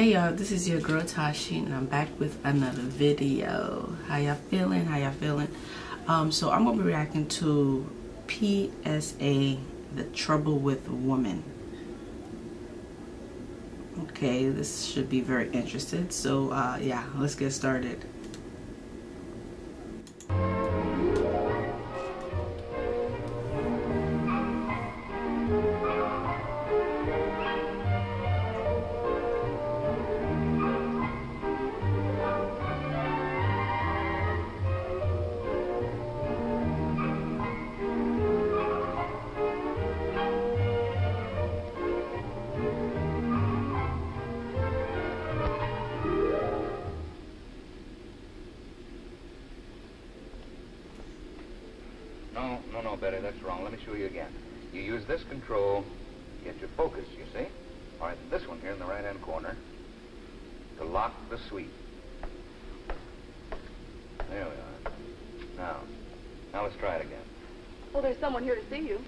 Hey y'all, this is your girl Tysheen and I'm back with another video. How y'all feeling? How y'all feeling? So I'm gonna be reacting to PSA, The Trouble with Women. Okay, this should be very interesting. So yeah, let's get started. No, Betty, that's wrong. Let me show you again. You use this control, get your focus, you see? All right, this one here in the right-hand corner to lock the sweep. There we are. Now let's try it again. Well, there's someone here to see you.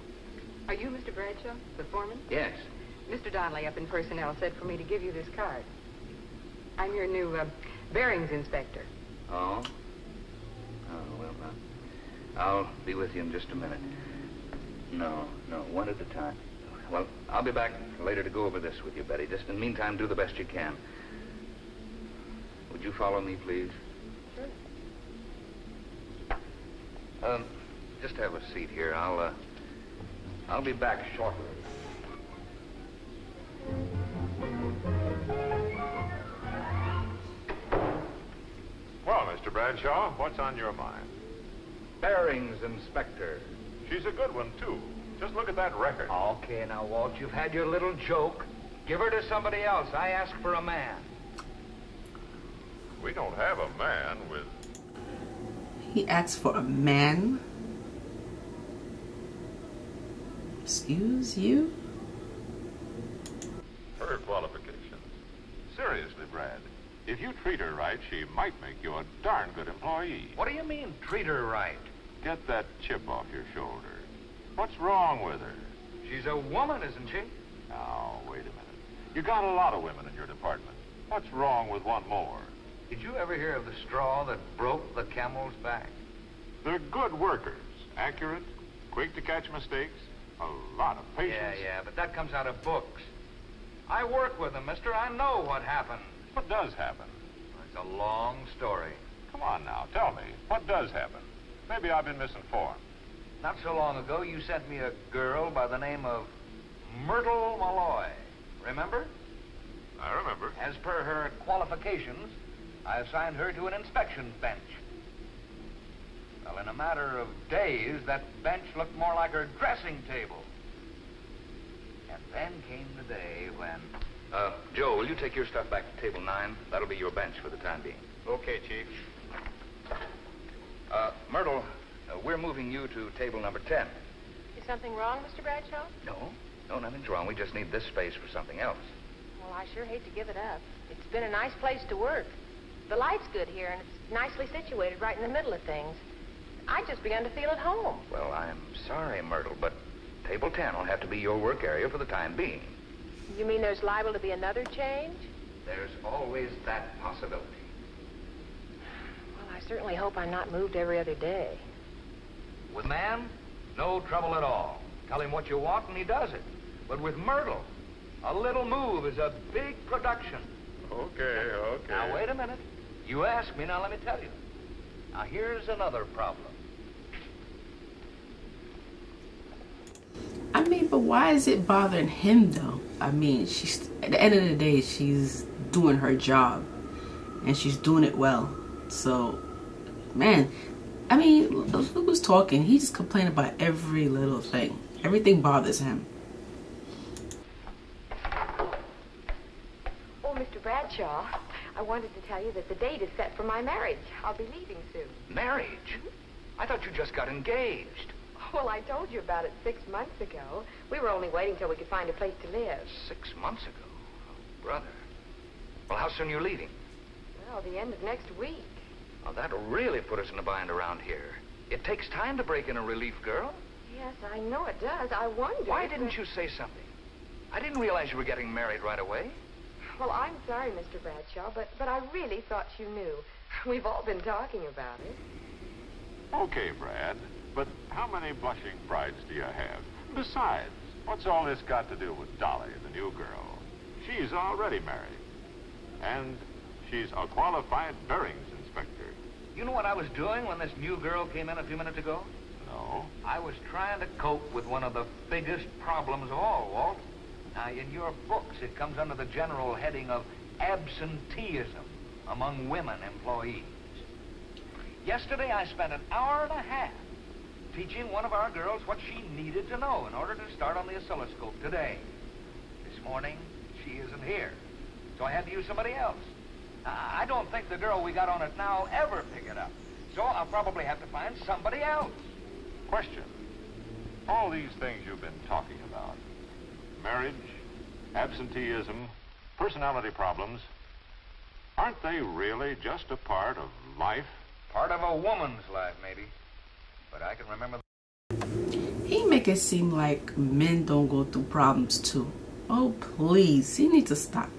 Are you Mr. Bradshaw, the foreman? Yes. Mr. Donnelly up in personnel said for me to give you this card. I'm your new bearings inspector. Oh? Oh, well, now. I'll be with you in just a minute. No, one at a time. Well, I'll be back later to go over this with you, Betty. Just in the meantime, do the best you can. Would you follow me, please? Sure. Just have a seat here. I'll be back shortly. Well, Mr. Bradshaw, what's on your mind? Bearings inspector. She's a good one, too. Just look at that record. Okay, now, Walt, you've had your little joke. Give her to somebody else. I asked for a man. We don't have a man with... He asked for a man? Excuse you? her qualifications. Seriously, Brad, if you treat her right, she might make you a darn good employee. What do you mean, treat her right? Get that chip off your shoulder. What's wrong with her? She's a woman, isn't she? Now, wait a minute. You got a lot of women in your department. What's wrong with one more? Did you ever hear of the straw that broke the camel's back? They're good workers. Accurate, quick to catch mistakes, a lot of patience. Yeah, but that comes out of books. I work with them, mister. I know what happened. What does happen? It's a long story. Come on now, tell me. What does happen? Maybe I've been misinformed. Not so long ago, you sent me a girl by the name of Myrtle Malloy. Remember? I remember. As per her qualifications, I assigned her to an inspection bench. Well, in a matter of days, that bench looked more like her dressing table. And then came the day when... Joe, will you take your stuff back to table 9? That'll be your bench for the time being. Okay, Chief. Myrtle, we're moving you to table number 10. Is something wrong, Mr. Bradshaw? No, nothing's wrong. We just need this space for something else. Well, I sure hate to give it up. It's been a nice place to work. The light's good here, and it's nicely situated right in the middle of things. I just begun to feel at home. Well, I'm sorry, Myrtle, but table 10 will have to be your work area for the time being. You mean there's liable to be another change? There's always that possibility. Well, I certainly hope I'm not moved every other day. With man, no trouble at all. Tell him what you want and he does it. But with Myrtle, a little move is a big production. Okay. Now, wait a minute. You asked me, now let me tell you. Now, here's another problem. I mean, but why is it bothering him, though? I mean, she's at the end of the day, she's doing her job. And she's doing it well. So, man, I mean, look who's talking. He's just complaining about every little thing. Everything bothers him. Oh, Mr. Bradshaw, I wanted to tell you that the date is set for my marriage. I'll be leaving soon. Marriage? I thought you just got engaged. Well, I told you about it 6 months ago. We were only waiting till we could find a place to live. 6 months ago? Oh, brother. Well, how soon are you leaving? Well, the end of next week. Well, that'll really put us in a bind around here. It takes time to break in a relief girl. Yes, I know it does. I wonder... Why didn't you say something? I didn't realize you were getting married right away. Well, I'm sorry, Mr. Bradshaw, but I really thought you knew. We've all been talking about it. Okay, Brad, but how many blushing brides do you have? Besides, what's all this got to do with Dolly, the new girl? She's already married. And she's a qualified bearings inspector. You know what I was doing when this new girl came in a few minutes ago? No? I was trying to cope with one of the biggest problems of all, Walt. Now, in your books, it comes under the general heading of absenteeism among women employees. Yesterday, I spent an hour and a half teaching one of our girls what she needed to know in order to start on the oscilloscope today. This morning, she isn't here, so I had to use somebody else. I don't think the girl we got on it now ever pick it up, so I'll probably have to find somebody else. Question. All these things you've been talking about, marriage, absenteeism, personality problems, aren't they really just a part of life? Part of a woman's life, maybe. But I can remember... He make it seem like men don't go through problems too. Oh, please. He needs to stop.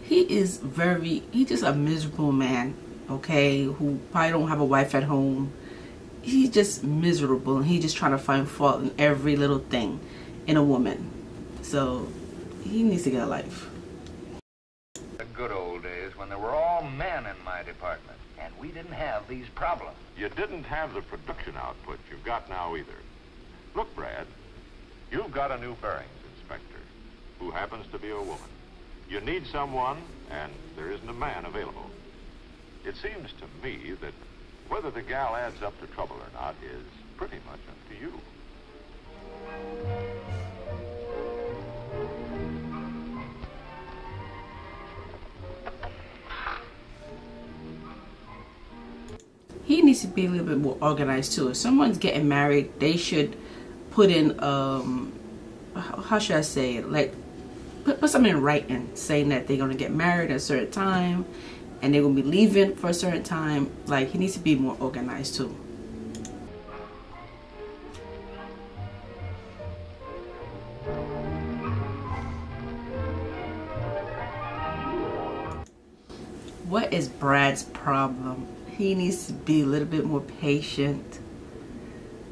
He's just a miserable man, okay, who probably don't have a wife at home. He's just miserable, and he's just trying to find fault in every little thing in a woman. So he needs to get a life. The good old days when there were all men in my department, and we didn't have these problems. You didn't have the production output you've got now either. Look, Brad, you've got a new bearings inspector who happens to be a woman. You need someone, and there isn't a man available. It seems to me that whether the gal adds up to trouble or not is pretty much up to you. He needs to be a little bit more organized too. If someone's getting married, they should put in how should I say it, like put something in writing saying that they're gonna get married at a certain time and they're gonna be leaving for a certain time. Like, he needs to be more organized too. What is Brad's problem? He needs to be a little bit more patient.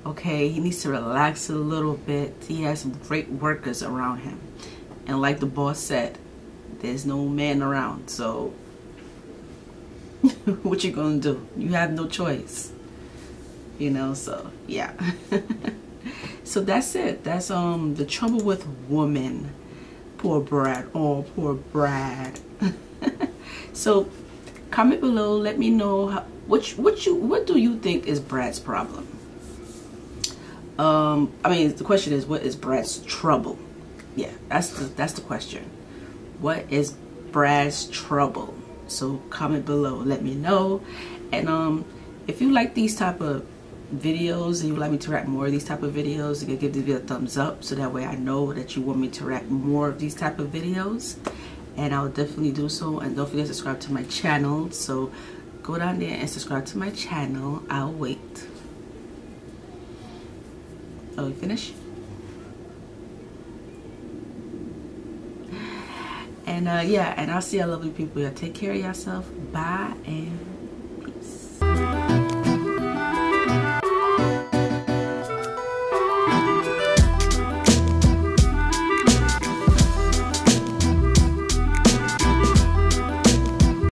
Okay, he needs to relax a little bit. He has some great workers around him. And like the boss said, there's no man around, so what you gonna do? You have no choice. You know, so yeah. So that's it. That's the trouble with women. Poor Brad. Oh, poor Brad. So comment below, let me know how, what do you think is Brad's problem? I mean, the question is, what is Brad's trouble? Yeah, that's the question. What is Brad's trouble? So comment below, let me know. And if you like these type of videos and you would like me to react more of these type of videos, you can give this video a thumbs up so that way I know that you want me to react more of these type of videos, and I'll definitely do so. And don't forget to subscribe to my channel. So go down there and subscribe to my channel. I'll wait. Oh, you finished? And yeah, and I'll see you lovely people. Take care of yourself. Bye and